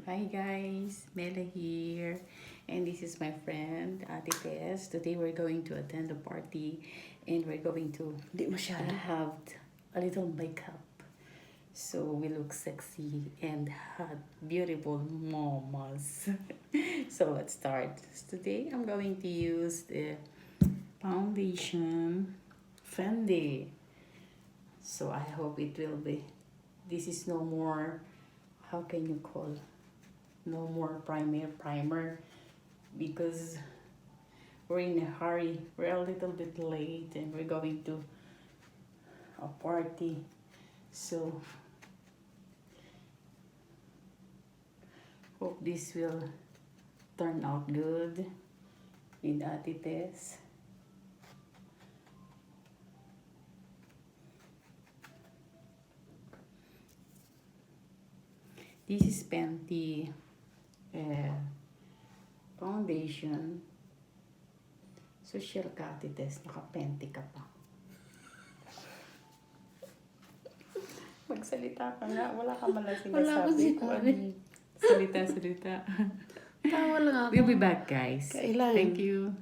Hi guys, Mela here, and this is my friend Ate Tess. Today we're going to attend a party, and we're going to Di masyado. have a little makeup, so we look sexy and hot, beautiful mamas. So let's start. Today I'm going to use the foundation Fendi. So I hope it will be. This is no more. How can you call? No more primer because we're in a hurry. We're a little bit late and we're going to a party. So hope this will turn out good with Ate Tess. This is Fenty foundation. Social ka, Ate Tess. Naka-Fenty ka pa. Magsalita ka nga. Wala ka man lang Wala akong sinasabi. Kung sinabi. anong salita. Tawa lang ako. We'll be back, guys. Kailan? Thank you.